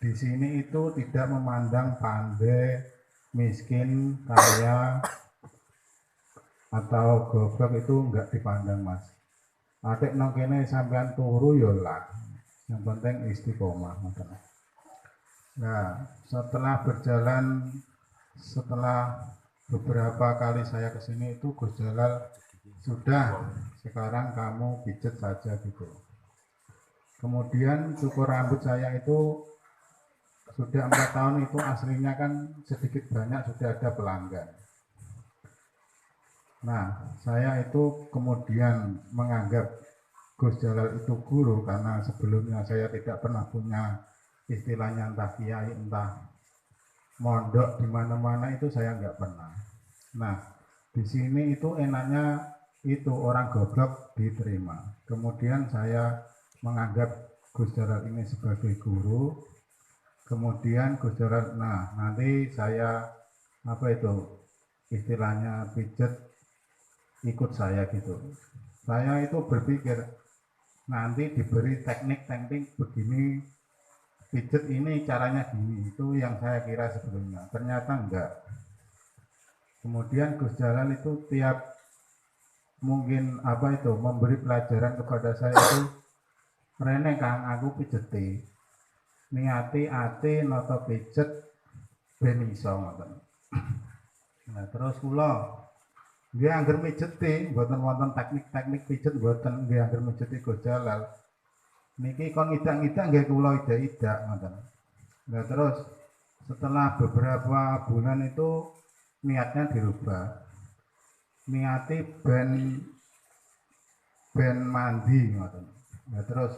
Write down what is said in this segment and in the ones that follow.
Di sini itu tidak memandang pandai, miskin, kaya, atau goblok, itu enggak dipandang Mas. Adik nang kene sampean turu ya lah. Yang penting istiqomah. Nah, setelah beberapa kali saya kesini itu Gus Jalal sudah, sekarang kamu pijet saja gitu. Kemudian cukur rambut saya itu sudah 4 tahun itu aslinya kan sedikit banyak sudah ada pelanggan. Nah, saya itu kemudian menganggap Gus Jalal itu guru karena sebelumnya saya tidak pernah punya istilahnya entah kiai entah mondok di mana-mana, itu saya nggak pernah. Nah, di sini itu enaknya itu orang goblok diterima. Kemudian saya menganggap Gus Jalal ini sebagai guru. Kemudian Gus Jalal, nah nanti saya apa itu istilahnya pijet ikut saya gitu. Saya itu berpikir nanti diberi teknik-teknik begini, pijet ini caranya gini, itu yang saya kira sebelumnya. Ternyata enggak. Kemudian Gus Jalal itu tiap mungkin apa itu memberi pelajaran kepada saya itu, rene Kang aku pijeti, niati ati noto pijet ben iso ngoten. Nah terus kula nggih angger mijeti mboten wonten teknik-teknik pijet, mboten nggih angger mijeti Gus Jalal. Niki kon ngidak-ngidak nggih kula idak-idak ngoten. Nah terus setelah beberapa bulan itu niatnya dirubah. Niati ben mandi ngoten. Nah terus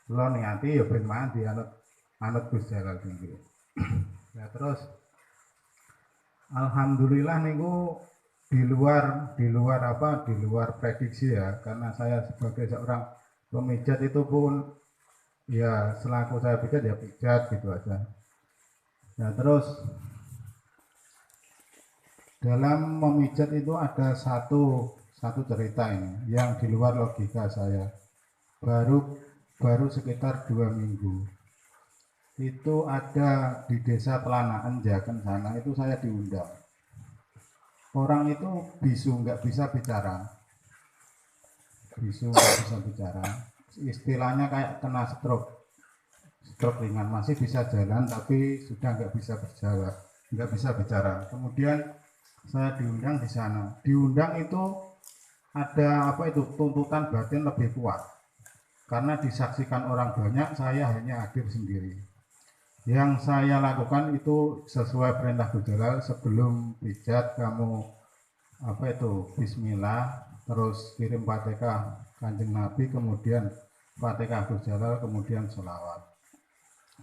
kula niati ya ben mandi anut Gus Jalal tinggi. Nah terus alhamdulillah niku di luar prediksi ya, karena saya sebagai seorang pemijat itu pun ya selaku saya pijat ya pijat gitu aja. Nah terus dalam memijat itu ada satu cerita ini yang di luar logika saya. Baru sekitar 2 minggu itu ada di desa Pelanaan Jaken sana, itu saya diundang. Orang itu bisu, nggak bisa bicara, istilahnya kayak kena stroke ringan, masih bisa jalan tapi sudah nggak bisa berjalan, nggak bisa bicara. Kemudian saya diundang di sana. Diundang itu ada apa itu tuntutan batin lebih kuat karena disaksikan orang banyak, saya hanya hadir sendiri. Yang saya lakukan itu sesuai perintah Gus Jalal, sebelum pijat kamu apa itu bismillah, terus kirim Fatihah Kanjeng Nabi, kemudian Fatihah Gus Jalal, kemudian sholawat.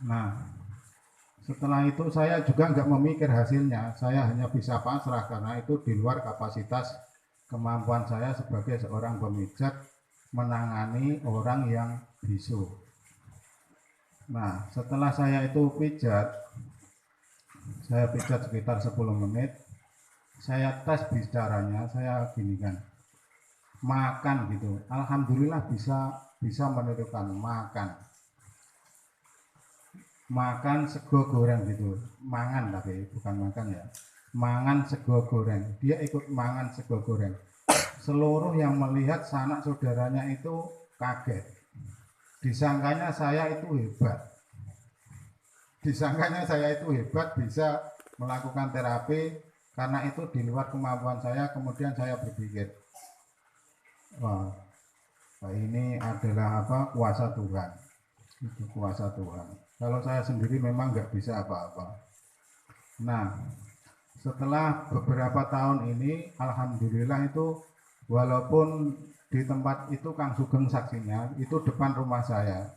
Nah setelah itu saya juga nggak memikir hasilnya, saya hanya bisa pasrah karena itu di luar kapasitas kemampuan saya sebagai seorang pemijat menangani orang yang bisu. Nah setelah saya itu pijat sekitar 10 menit, saya tes bicaranya, saya gini kan, makan gitu, alhamdulillah bisa menirukan makan sego goreng gitu, mangan tapi bukan makan ya, mangan sego goreng, dia ikut mangan sego goreng. Seluruh yang melihat sanak saudaranya itu kaget, disangkanya saya itu hebat bisa melakukan terapi, karena itu di luar kemampuan saya. Kemudian saya berpikir, wah ini adalah apa, kuasa Tuhan, itu kuasa Tuhan. Kalau saya sendiri memang nggak bisa apa-apa. Nah setelah beberapa tahun ini alhamdulillah itu, walaupun di tempat itu Kang Sugeng saksinya, itu depan rumah saya,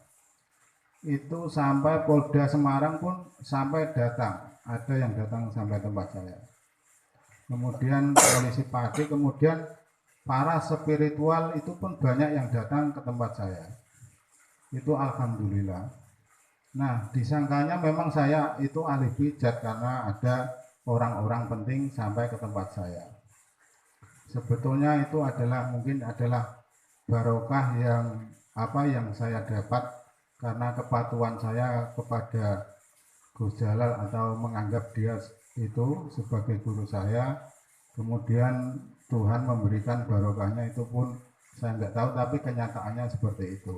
itu sampai Polda Semarang pun sampai datang, ada yang datang sampai tempat saya. Kemudian polisi Pati, kemudian para spiritual itu pun banyak yang datang ke tempat saya. Itu alhamdulillah. Nah disangkanya memang saya itu ahli pijat karena ada orang-orang penting sampai ke tempat saya. Sebetulnya itu mungkin adalah barokah yang saya dapat karena kepatuhan saya kepada Gus Jalal atau menganggap dia itu sebagai guru saya, kemudian Tuhan memberikan barokahnya, itu pun saya nggak tahu, tapi kenyataannya seperti itu.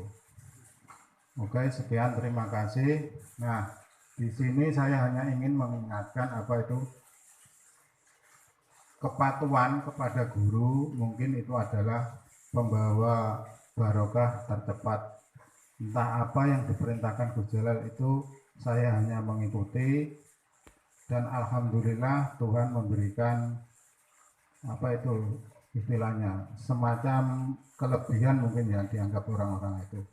Oke, sekian, terima kasih. Nah, di sini saya hanya ingin mengingatkan apa itu kepatuhan kepada guru, mungkin itu adalah pembawa barokah tercepat. Entah apa yang diperintahkan Gus Jalal itu saya hanya mengikuti, dan alhamdulillah Tuhan memberikan apa itu istilahnya semacam kelebihan mungkin yang dianggap orang-orang itu.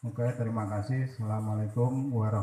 Oke, terima kasih. Assalamualaikum warahmatullahi wabarakatuh.